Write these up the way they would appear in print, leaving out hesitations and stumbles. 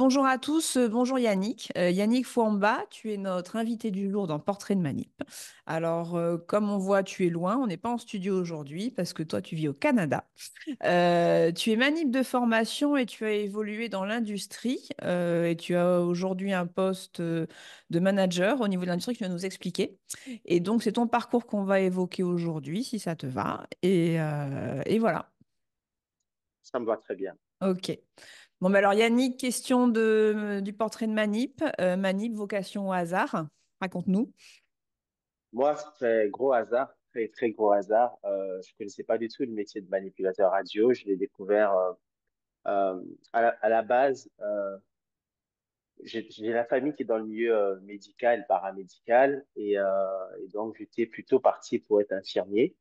Bonjour à tous, bonjour Yannick. Yannick Fouamba, tu es notre invité du jour dans Portrait de Manip. Alors, comme on voit, tu es loin, on n'est pas en studio aujourd'hui parce que toi, tu vis au Canada. Tu es manip de formation et tu as évolué dans l'industrie et tu as aujourd'hui un poste de manager au niveau de l'industrie que tu vas nous expliquer. Et donc, c'est ton parcours qu'on va évoquer aujourd'hui, si ça te va. Et voilà. Ça me va très bien. Ok. Bon, bah alors Yannick, question du portrait de Manip. Manip, vocation au hasard. Raconte-nous. Moi, c'est gros hasard, très, très gros hasard. Je connaissais pas du tout le métier de manipulateur radio. Je l'ai découvert à la base. J'ai la famille qui est dans le milieu médical, paramédical, et donc j'étais plutôt parti pour être infirmier.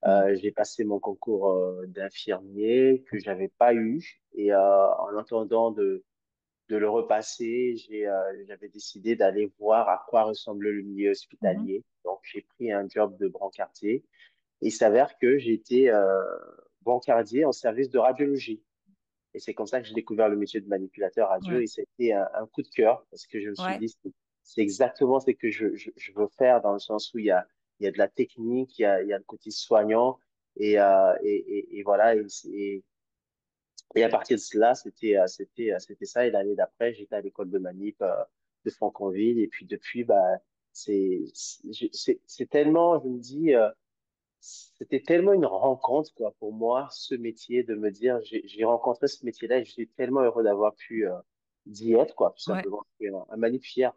Mm. J'ai passé mon concours d'infirmier que j'avais pas eu, et en attendant de le repasser, j'avais décidé d'aller voir à quoi ressemble le milieu Mhm. hospitalier. Donc, j'ai pris un job de brancardier. Et il s'avère que j'étais brancardier en service de radiologie. Et c'est comme ça que j'ai découvert le métier de manipulateur radio. Ouais. Et c'était un coup de cœur parce que je me suis Ouais. dit, c'est exactement ce que je veux faire dans le sens où il y a de la technique, il y a le côté soignant. Et voilà. Et à partir de cela, c'était ça. Et l'année d'après, j'étais à l'école de manip de Franconville. Et puis depuis, bah, c'est tellement, je me dis, c'était tellement une rencontre, quoi, pour moi, ce métier, de me dire, j'ai rencontré ce métier-là et je suis tellement heureux d'avoir pu d'y être, quoi, tout Ouais. simplement. Je suis un manip fier.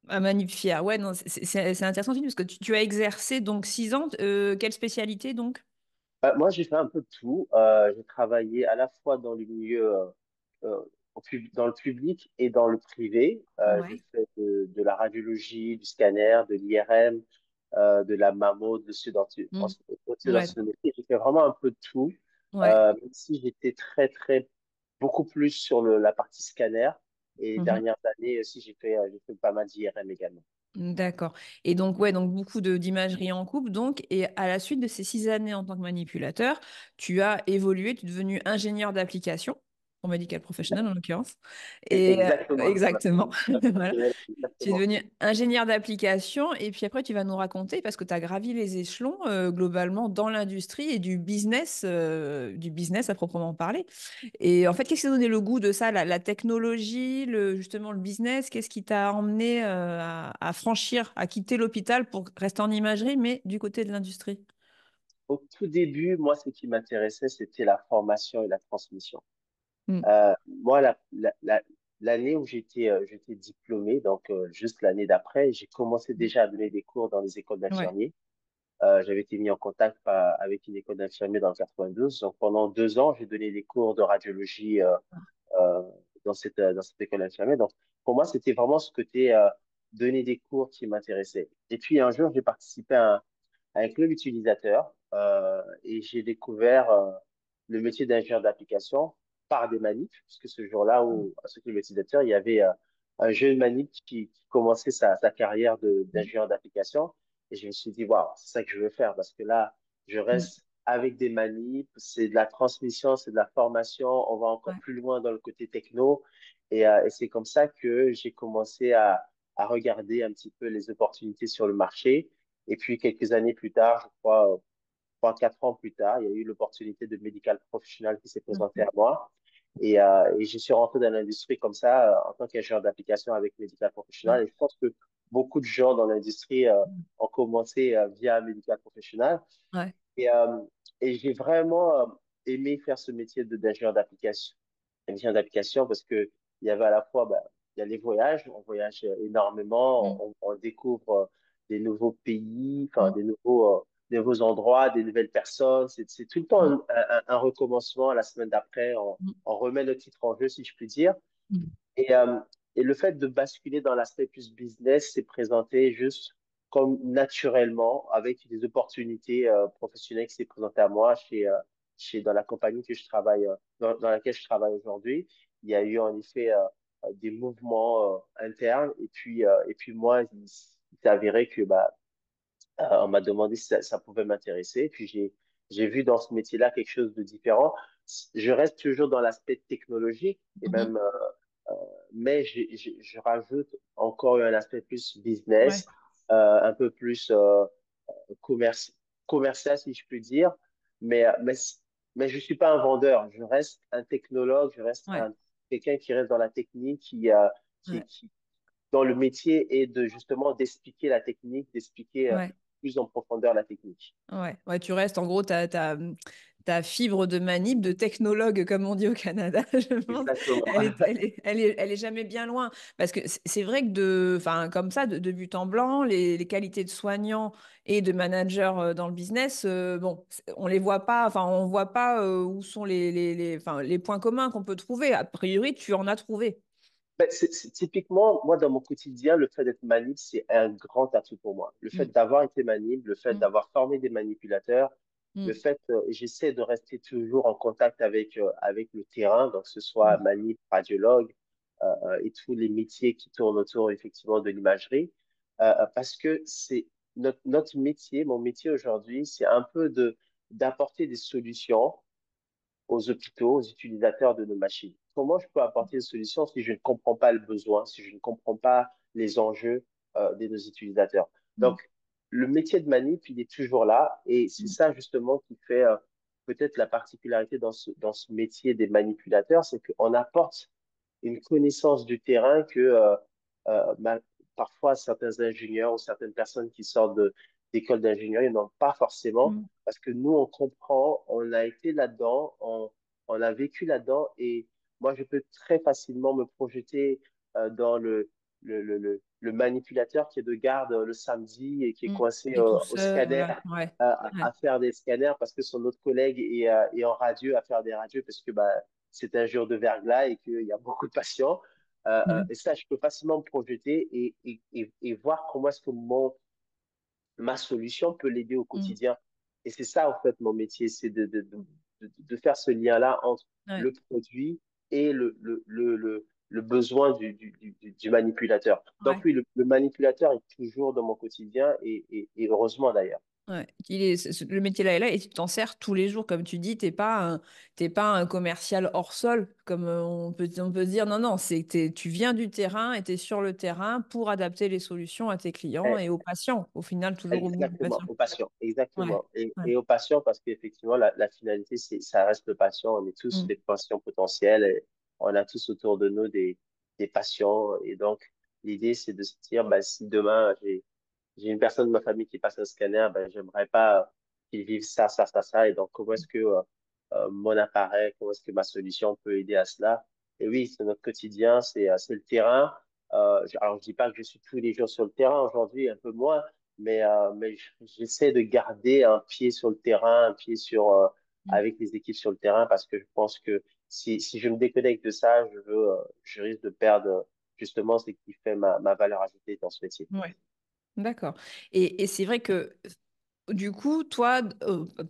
Un Manip fier. Ouais, non, c'est intéressant aussi parce que tu as exercé donc 6 ans. Quelle spécialité donc? Moi, j'ai fait un peu de tout. J'ai travaillé à la fois dans le milieu, dans le public et dans le privé. J'ai Ouais. fait de la radiologie, du scanner, de l'IRM, de la mammo, de Mm. Ouais. l'ostéodensitométrie. J'ai fait vraiment un peu de tout, Ouais. même si j'étais beaucoup plus sur la partie scanner. Et les Mhm. dernières années aussi, j'ai fait pas mal d'IRM également. D'accord. Et donc, ouais, donc beaucoup d'imagerie en couple. Donc, et à la suite de ces 6 années en tant que manipulateur, tu as évolué, tu es devenu ingénieur d'application, pour medical professional en l'occurrence. Et Exactement, ça m'a exactement. Voilà. fait Tu es exactement. devenu ingénieur d'application et puis après, tu vas nous raconter, parce que tu as gravi les échelons globalement dans l'industrie et du business à proprement parler. Et en fait, qu'est-ce qui t'a donné le goût de ça, la technologie, justement le business? Qu'est-ce qui t'a emmené à franchir, à quitter l'hôpital pour rester en imagerie, mais du côté de l'industrie? Au tout début, moi, ce qui m'intéressait, c'était la formation et la transmission. Mm. Moi, l'année où j'étais diplômé, donc juste l'année d'après, j'ai commencé déjà à donner des cours dans les écoles Ouais. d'infirmiers. J'avais été mis en contact avec une école d'infirmiers dans le 92. Donc pendant 2 ans, j'ai donné des cours de radiologie euh, dans cette école d'infirmiers. Donc pour moi, c'était vraiment ce côté donner des cours qui m'intéressait. Et puis un jour, j'ai participé à un club utilisateur et j'ai découvert le métier d'ingénieur d'application par des manifs, puisque ce jour-là, à ce club utilisateur, il y avait un jeune manip qui commençait sa carrière d'ingénieur d'application. Et je me suis dit, waouh, c'est ça que je veux faire, parce que là, je Mm. reste avec des manips, c'est de la transmission, c'est de la formation, on va encore Ouais. plus loin dans le côté techno. Et c'est comme ça que j'ai commencé à regarder un petit peu les opportunités sur le marché. Et puis, quelques années plus tard, je crois, 3, 4 ans plus tard, il y a eu l'opportunité de Medical Professional qui s'est présentée Mhm. à moi. Et je suis rentré dans l'industrie comme ça, en tant qu'ingénieur d'application avec Medical Ouais. Professional. Et je pense que beaucoup de gens dans l'industrie ont commencé via Medical Professional. Ouais. Et, euh, et j'ai vraiment aimé faire ce métier d'ingénieur d'application. Ingénieur d'application parce que il y avait à la fois, bah, il y a les voyages, on voyage Mm. énormément, on découvre des nouveaux pays, enfin Mm. des nouveaux endroits, des nouvelles personnes. C'est tout le temps Mm. un recommencement. La semaine d'après, on remet le titre en jeu, si je puis dire. Mm. Et, euh, et le fait de basculer dans l'aspect plus business s'est présenté juste comme naturellement avec des opportunités professionnelles qui s'est présentées à moi dans la compagnie que je travaille, dans laquelle je travaille aujourd'hui. Il y a eu en effet des mouvements internes et puis moi, il s'est avéré que bah, on m'a demandé si ça pouvait m'intéresser. Puis j'ai vu dans ce métier-là quelque chose de différent. Je reste toujours dans l'aspect technologique et Mhm. même mais je rajoute encore un aspect plus Ouais, business, un peu plus commerci- commercial, si je puis dire. Mais, euh, mais, mais je ne suis pas un vendeur. Je reste un technologue, ouais, quelqu'un qui reste dans la technique, ouais, qui, dont le métier est de justement d'expliquer la technique, d'expliquer ouais. plus en profondeur la technique. Ouais, ouais, tu restes, en gros, ta fibre de manip, de technologue, comme on dit au Canada, je pense, Exactement. elle est jamais bien loin. Parce que c'est vrai que enfin, comme ça, de but en blanc, les qualités de soignant et de manager dans le business, bon, on les voit pas, enfin, on voit pas où sont enfin, les points communs qu'on peut trouver. A priori, tu en as trouvé. Ben, typiquement, moi, dans mon quotidien, le fait d'être manip, c'est un grand atout pour moi. Le fait Mm, d'avoir été manip, le fait mm, d'avoir formé des manipulateurs, le mm, fait, j'essaie de rester toujours en contact avec le terrain, donc que ce soit mm, manip, radiologue, et tous les métiers qui tournent autour, effectivement, de l'imagerie, parce que c'est notre métier, mon métier aujourd'hui, c'est un peu d'apporter des solutions aux hôpitaux, aux utilisateurs de nos machines. Comment je peux apporter une solution si je ne comprends pas le besoin, si je ne comprends pas les enjeux de nos utilisateurs? mm, Donc, le métier de manip, il est toujours là et c'est mm, ça justement qui fait peut-être la particularité dans ce métier des manipulateurs, c'est qu'on apporte une connaissance du terrain que euh, ma- parfois certains ingénieurs ou certaines personnes qui sortent d'écoles d'ingénierie n'ont pas forcément, mm, parce que nous, on comprend, on a été là-dedans, on a vécu là-dedans, et moi, je peux très facilement me projeter dans le manipulateur qui est de garde le samedi et qui est mm. coincé Et tout au seul, scanner voilà, ouais. à Ouais. faire des scanners parce que son autre collègue est en radieux à faire des radios parce que bah, c'est un jour de verglas et qu'il y a beaucoup de patients. Mm, Et ça, je peux facilement me projeter et voir comment est-ce que ma solution peut l'aider au mm. quotidien. Et c'est ça, en fait, mon métier, c'est de faire ce lien-là entre Ouais, le produit et le besoin du manipulateur. Donc ouais. oui, le manipulateur est toujours dans mon quotidien et heureusement d'ailleurs. Ouais. Le métier là est là et tu t'en sers tous les jours, comme tu dis, t'es pas un commercial hors sol, comme on peut se dire, non, non, tu viens du terrain et tu es sur le terrain pour adapter les solutions à tes clients Eh, et aux patients, au final, toujours au bout du Exactement, patient. aux patients, Ouais, exactement. ouais. Et aux patients, parce qu'effectivement, la finalité, ça reste le patient. On est tous Mm, des patients potentiels et on a tous autour de nous des patients. Et donc, l'idée, c'est de se dire, bah, si demain, j'ai une personne de ma famille qui passe un scanner, ben, j'aimerais pas qu'il vive ça, ça, ça, ça. Et donc, comment est-ce que mon appareil, comment est-ce que ma solution peut aider à cela? Et oui, c'est notre quotidien, c'est le terrain. Alors, je dis pas que je suis tous les jours sur le terrain aujourd'hui, un peu moins, mais j'essaie de garder un pied sur le terrain, un pied mm. avec les équipes sur le terrain, parce que je pense que si je me déconnecte de ça, je risque de perdre justement ce qui fait ma valeur ajoutée dans ce métier. Ouais, d'accord. Et c'est vrai que du coup, toi,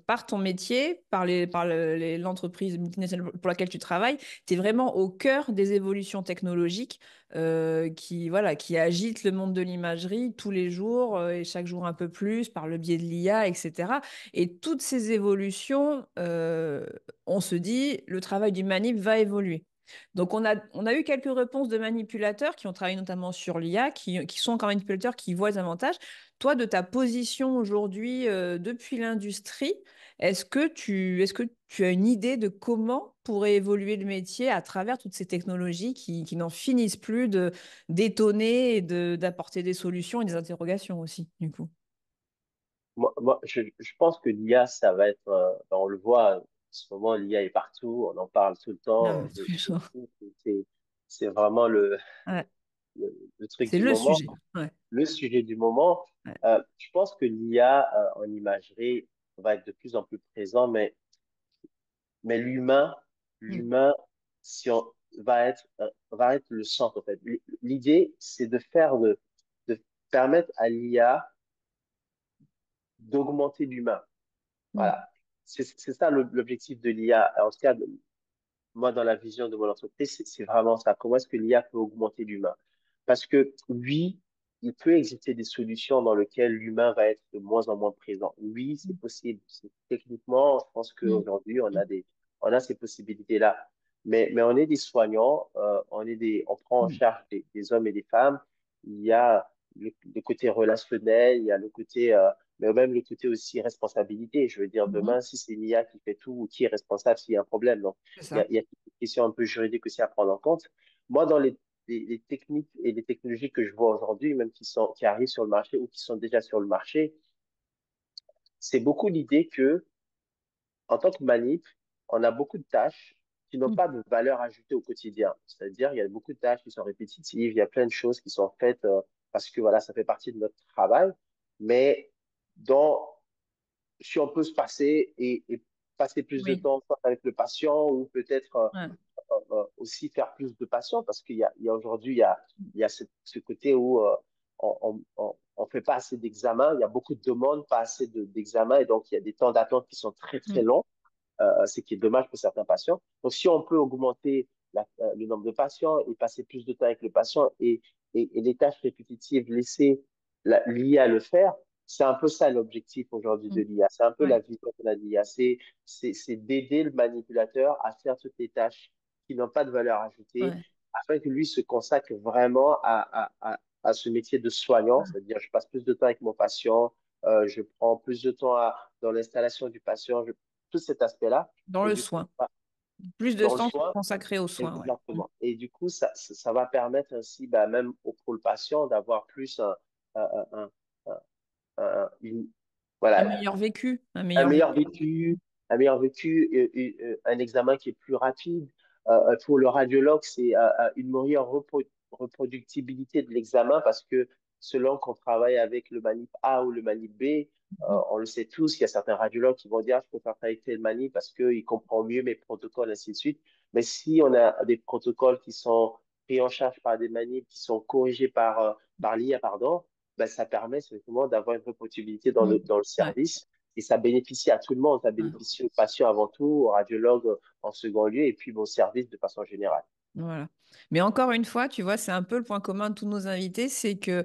par ton métier, l'entreprise multinationale pour laquelle tu travailles, tu es vraiment au cœur des évolutions technologiques voilà, qui agitent le monde de l'imagerie tous les jours et chaque jour un peu plus par le biais de l'IA, etc. Et toutes ces évolutions, on se dit, le travail du manip va évoluer. Donc, on a eu quelques réponses de manipulateurs qui ont travaillé notamment sur l'IA, qui sont encore manipulateurs, qui voient les avantages. Toi, de ta position aujourd'hui depuis l'industrie, est-ce que tu as une idée de comment pourrait évoluer le métier à travers toutes ces technologies qui n'en finissent plus d'étonner et d'apporter des solutions et des interrogations aussi, du coup? Je pense que l'IA, ça va être, ben, on le voit, en ce moment, l'IA est partout, on en parle tout le Ah, temps, mais tous les jours. c'est, c'est vraiment Ouais, le truc c'est du le moment, sujet. Ouais, le sujet du moment. ouais. Je pense que l'IA, en imagerie, va être de plus en plus présent, mais Mm, l'humain, si on, va être le centre, en fait. L'idée, c'est de permettre à l'IA d'augmenter l'humain. mm, Voilà. C'est ça l'objectif de l'IA. En tout cas, moi, dans la vision de mon entreprise, c'est vraiment ça. Comment est-ce que l'IA peut augmenter l'humain? Parce que oui, il peut exister des solutions dans lesquelles l'humain va être de moins en moins présent. Oui, c'est mm, possible. Techniquement, je pense mm, qu'aujourd'hui, mm, on a ces possibilités-là. mais on est des soignants, on prend en Mm. charge des hommes et des femmes. Il y a le côté relationnel, il y a le côté, mais même le côté aussi responsabilité. Je veux dire, Mhm. demain, si c'est l'IA qui fait tout, qui est responsable s'il y a un problème? Donc, C'est ça. il y a une question un peu juridique aussi à prendre en compte. Moi, dans les techniques et les technologies que je vois aujourd'hui, même qui arrivent sur le marché ou qui sont déjà sur le marché, c'est beaucoup l'idée que en tant que manip, on a beaucoup de tâches qui n'ont Mm. pas de valeur ajoutée au quotidien. C'est-à-dire, il y a beaucoup de tâches qui sont répétitives, il y a plein de choses qui sont faites parce que voilà, ça fait partie de notre travail. Mais dans, si on peut se passer et passer plus de Oui. temps soit avec le patient ou peut-être Ouais. aussi faire plus de patients parce qu'il y a aujourd'hui, il y a ce côté où on fait pas assez d'examens, il y a beaucoup de demandes, pas assez d'examens et donc il y a des temps d'attente qui sont très, très Mm. longs, ce qui est dommage pour certains patients. Donc, si on peut augmenter le nombre de patients et passer plus de temps avec le patient et les tâches répétitives, laisser l'IA le faire, c'est un peu ça l'objectif aujourd'hui de Mm. l'IA. C'est un peu la Ouais. vision de l'IA. C'est d'aider le manipulateur à faire toutes les tâches qui n'ont pas de valeur ajoutée Ouais. afin que lui se consacre vraiment à ce métier de soignant, Ouais. c'est-à-dire je passe plus de temps avec mon patient, je prends plus de temps dans l'installation du patient, tout cet aspect-là. Dans Et le du coup, soin. Plus de dans le temps soin, consacré aux soins, ouais. Mm. exactement. Et du coup, ça va permettre ainsi, bah, même pour le patient, d'avoir plus un, un- un- une, Un voilà, meilleur vécu, un un meilleur meilleur vécu. vécu, un meilleur vécu, un examen qui est plus rapide. Pour le radiologue, c'est une meilleure reproductibilité de l'examen parce que selon qu'on travaille avec le manip A ou le manip B, Mhm. on le sait tous, il y a certains radiologues qui vont dire, ah, je préfère travailler avec tel manip parce qu'il comprend mieux mes protocoles, ainsi de suite. Mais si on a des protocoles qui sont pris en charge par des manips, qui sont corrigés par l'IA, pardon, ben, ça permet simplement d'avoir une reproductibilité Mm. dans le Ouais. service et ça bénéficie à tout le monde. Ça Ouais. bénéficie aux patients avant tout, aux radiologues en second lieu, et puis au service de façon générale. Voilà. Mais encore une fois, tu vois, c'est un peu le point commun de tous nos invités, c'est que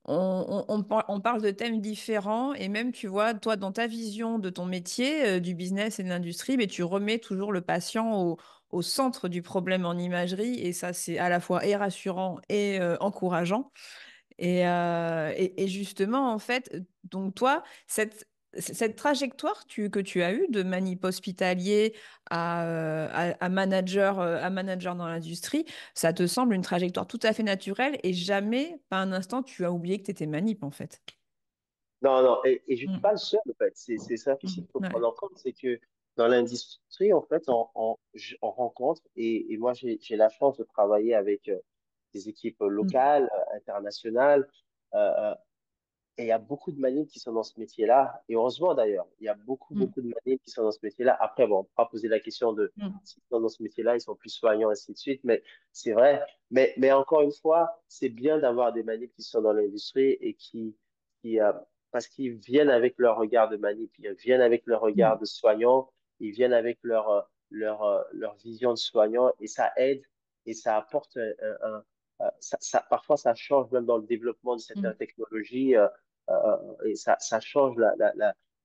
on parle de thèmes différents et même, tu vois, toi, dans ta vision de ton métier, du business et de l'industrie, mais tu remets toujours le patient au centre du problème en imagerie et ça, c'est à la fois et rassurant et encourageant. Et justement, en fait, donc toi, cette trajectoire que tu as eue de manip hospitalier à manager dans l'industrie, ça te semble une trajectoire tout à fait naturelle et jamais, pas un instant, tu as oublié que tu étais manip, en fait. Non, non, et je ne suis Mm. pas le seul, en fait. C'est ça aussi Mm. qu'il faut Ouais. prendre en compte, c'est que dans l'industrie, en fait, on rencontre, et moi, j'ai la chance de travailler avec des équipes Mm. locales, internationales, euh, et il y a beaucoup de manips qui sont dans ce métier-là, et heureusement d'ailleurs, il y a beaucoup, Mm. beaucoup de manips qui sont dans ce métier-là. Après, bon, on pourra poser la question de Mm. s'ils sont dans ce métier-là, ils sont plus soignants, ainsi de suite, mais c'est vrai. Mais encore une fois, c'est bien d'avoir des manips qui sont dans l'industrie et qui parce qu'ils viennent avec leur regard de manip, ils viennent avec leur regard Mm. de soignant, ils viennent avec leur vision de soignant, et ça aide et ça apporte parfois ça change même dans le développement de Mm. certaines technologies. Et ça change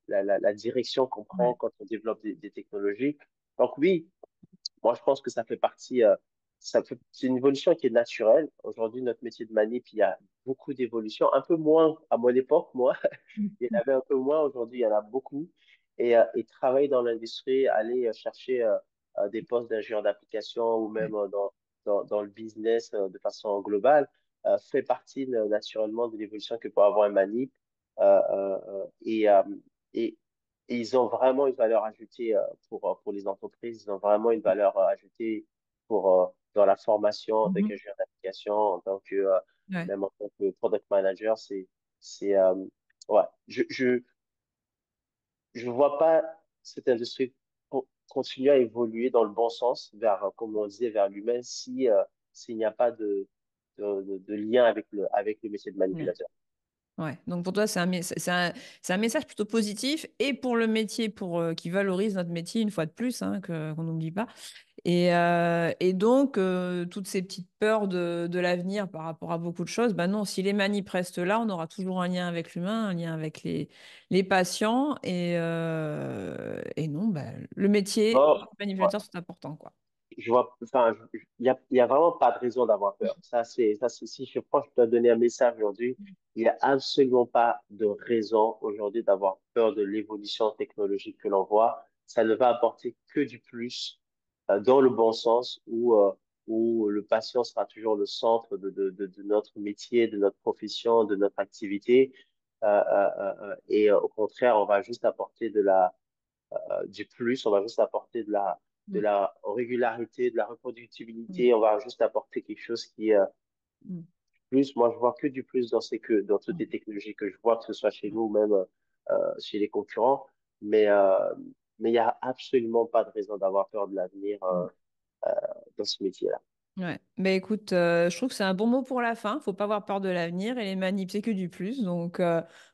la direction qu'on prend Ouais. quand on développe des technologies. Donc oui, moi je pense que ça fait partie, c'est une évolution qui est naturelle. Aujourd'hui, notre métier de manip, il y a beaucoup d'évolutions, un peu moins à mon époque, moi, il y en Mm. avait un peu moins, aujourd'hui il y en a beaucoup. Et travailler dans l'industrie, aller chercher des postes d'ingénieur d'application ou même Ouais. dans le business de façon globale, fait partie naturellement de l'évolution que peut avoir un manip. Euh, euh, euh, et, euh, et, et ils ont vraiment une valeur ajoutée pour les entreprises, ils ont vraiment une valeur ajoutée dans la formation en tant Mhm. qu'ingénieur d'application, en tant que, Ouais. même en tant que product manager. C'est, ouais, je vois pas cette industrie continuer à évoluer dans le bon sens vers, comme on disait, vers l'humain si, s'il n'y a pas de lien avec le métier de Ouais. manipulateur. Ouais. Donc pour toi, c'est un message plutôt positif et pour le métier, qui valorise notre métier une fois de plus, hein, qu'on n'oublie pas. Et donc, toutes ces petites peurs de l'avenir par rapport à beaucoup de choses, ben non, si les manips restent là, on aura toujours un lien avec l'humain, un lien avec les patients. Et non, ben, le métier et Bon, les ouais. manipulateurs sont importants, quoi. enfin, il y a vraiment pas de raison d'avoir peur. Si je pense que je dois donner un message aujourd'hui, il y a absolument pas de raison aujourd'hui d'avoir peur de l'évolution technologique que l'on voit. Ça ne va apporter que du plus, dans le bon sens où le patient sera toujours le centre de notre métier, de notre profession, de notre activité. Au contraire, on va juste apporter du plus, on va juste apporter de Mm, la régularité, de la mm, reproductibilité, on va juste apporter quelque chose qui est mm, plus. Moi, je vois que du plus dans toutes les mm, technologies que je vois, que ce soit chez mm, nous ou même chez les concurrents. Mais mais il n'y a absolument pas de raison d'avoir peur de l'avenir mm. dans ce métier-là. Ouais. Mais écoute, je trouve que c'est un bon mot pour la fin. Faut pas avoir peur de l'avenir et les manips, c'est que du plus. Donc,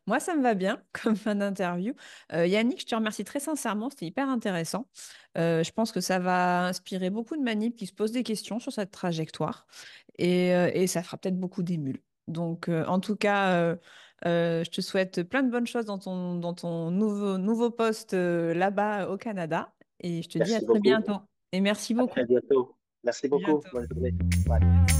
moi, ça me va bien comme fin d'interview. Yannick, je te remercie très sincèrement. C'était hyper intéressant. Je pense que ça va inspirer beaucoup de manips qui se posent des questions sur cette trajectoire et ça fera peut-être beaucoup d'émules. Donc, en tout cas, je te souhaite plein de bonnes choses dans ton nouveau poste là-bas au Canada et je te dis à Merci très beaucoup. bientôt. Et merci À beaucoup. très bientôt. Merci beaucoup. Bientôt. Bonne journée. Bye.